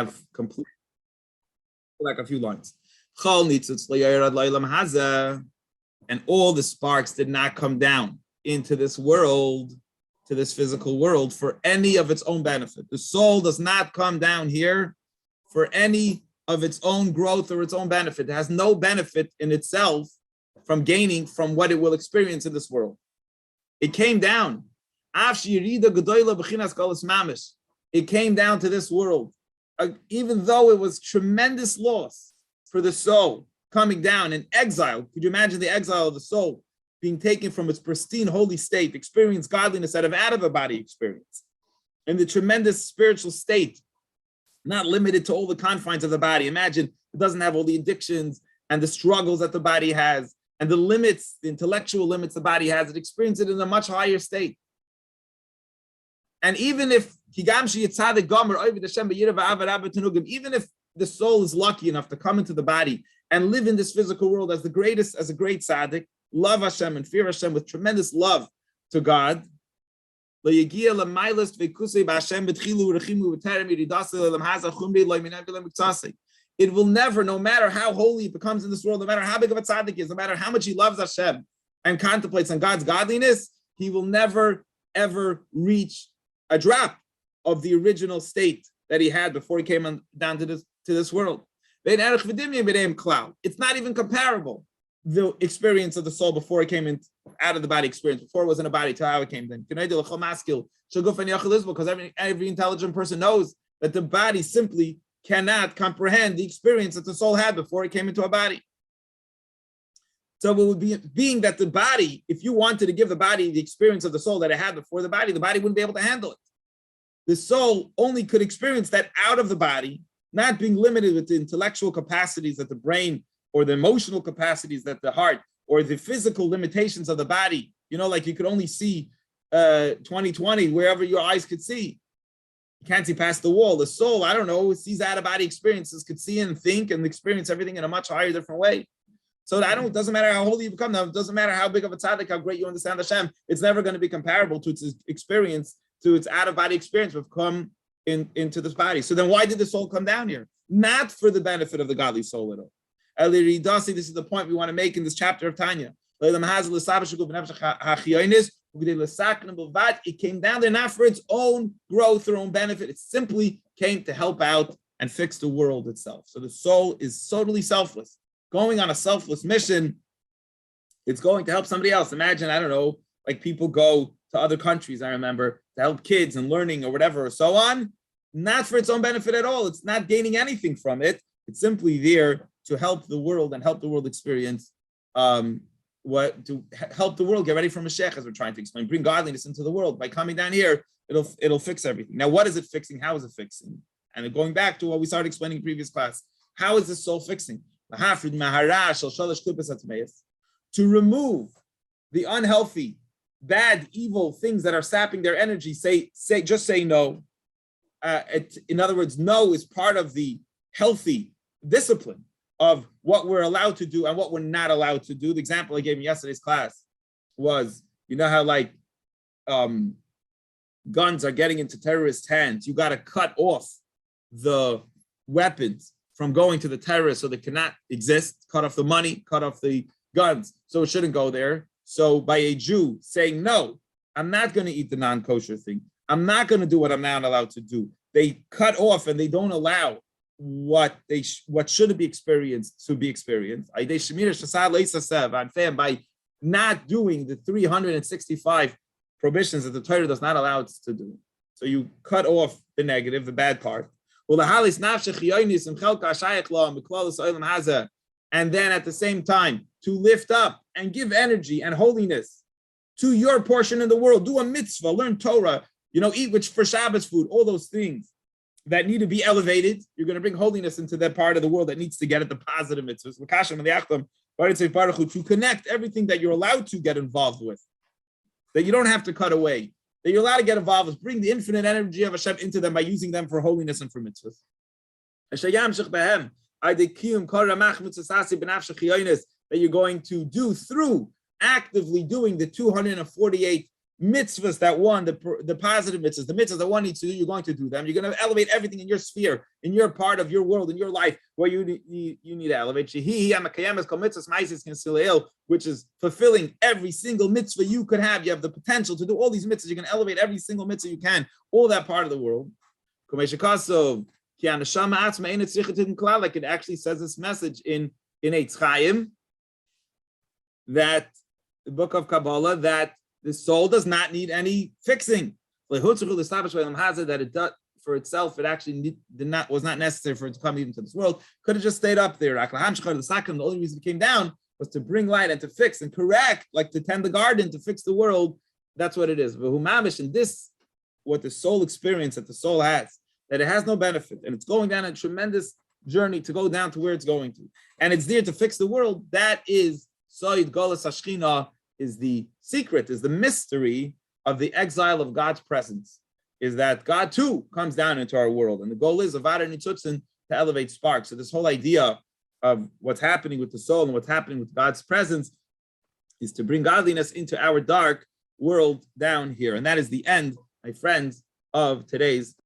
have complete, like a few lines. And all the sparks did not come down into this world, to this physical world, for any of its own benefit. The soul does not come down here for any of its own growth or its own benefit. It has no benefit in itself from gaining from what it will experience in this world. It came down. It came down to this world, even though it was tremendous loss for the soul coming down in exile. Could you imagine the exile of the soul being taken from its pristine holy state, experience godliness out of a body experience, and the tremendous spiritual state, not limited to all the confines of the body. Imagine it doesn't have all the addictions and the struggles that the body has and the limits, the intellectual limits the body has. It experiences it in a much higher state. And even if even if the soul is lucky enough to come into the body and live in this physical world as a great tzaddik, love Hashem and fear Hashem with tremendous love to God, it will never, no matter how holy it becomes in this world, no matter how big of a tzaddik is, no matter how much he loves Hashem and contemplates on God's godliness, he will never, ever reach a drop of the original state that he had before he came down to this world. It's not even comparable, the experience of the soul before it came in out of the body experience, before it was in a body, to how it came in. Because every intelligent person knows that the body simply cannot comprehend the experience that the soul had before it came into a body. So it would be, being that the body, if you wanted to give the body the experience of the soul that it had before the body wouldn't be able to handle it. The soul only could experience that out of the body, not being limited with the intellectual capacities that the brain, or the emotional capacities that the heart, or the physical limitations of the body. You know, like you could only see 20/20 wherever your eyes could see. You can't see past the wall. The soul, I don't know, sees out-of-body experiences, could see and think and experience everything in a much higher, different way. So it doesn't matter how holy you become now, it doesn't matter how big of a tzaddik, how great you understand Hashem, it's never going to be comparable to its experience, to its out-of-body experience we've come into this body. So then why did the soul come down here? Not for the benefit of the godly soul at all. This is the point we want to make in this chapter of Tanya. It came down there not for its own growth or own benefit. It simply came to help out and fix the world itself. So the soul is totally selfless. Going on a selfless mission, it's going to help somebody else. Imagine, I don't know, like people go to other countries, I remember, to help kids and learning or whatever, or so on, not for its own benefit at all. It's not gaining anything from it. It's simply there to help the world and help the world experience to help the world get ready for Mashiach, as we're trying to explain, bring godliness into the world. By coming down here, it'll fix everything. Now, what is it fixing? How is it fixing? And going back to what we started explaining in previous class, how is this soul fixing? To remove the unhealthy, bad, evil things that are sapping their energy. Just say no. In other words, no is part of the healthy discipline of what we're allowed to do and what we're not allowed to do. The example I gave in yesterday's class was, you know how like guns are getting into terrorist hands. You got to cut off the weapons from going to the terrorists so they cannot exist, cut off the money, cut off the guns, so it shouldn't go there. So by a Jew saying, no, I'm not going to eat the non-kosher thing, I'm not going to do what I'm not allowed to do, they cut off and they don't allow what should be experienced to be experienced. By not doing the 365 prohibitions that the Torah does not allow us to do. So you cut off the negative, the bad part. And then at the same time, to lift up and give energy and holiness to your portion in the world. Do a mitzvah, learn Torah, eat for Shabbos food, all those things that need to be elevated. You're going to bring holiness into that part of the world that needs to get at the positive mitzvahs. To connect everything that you're allowed to get involved with, that you don't have to cut away, that you're allowed to get involved with, bring the infinite energy of Hashem into them by using them for holiness and for mitzvahs. That you're going to do through actively doing the 248 mitzvahs that one, the positive mitzvahs, the mitzvahs that one needs to do, you're going to do them. You're going to elevate everything in your sphere, in your part of your world, in your life, where you need to elevate. Which is fulfilling every single mitzvah you could have. You have the potential to do all these mitzvahs. You can elevate every single mitzvah you can, all that part of the world. Like it actually says this message in Eitz Chaim, that the book of Kabbalah, that the soul does not need any fixing. That it does for itself, it actually was not necessary for it to come even to this world. Could have just stayed up there. The only reason it came down was to bring light and to fix and correct, like to tend the garden, to fix the world. That's what it is. And this, what the soul experience that the soul has, that it has no benefit, and it's going down a tremendous journey to go down to where it's going to, and it's there to fix the world. That is Soid Golas Hashchina, is the secret, is the mystery of the exile of God's presence, is that God too comes down into our world. And the goal is of Adar Nitzutzen to elevate sparks. So this whole idea of what's happening with the soul and what's happening with God's presence is to bring godliness into our dark world down here. And that is the end, my friends, of today's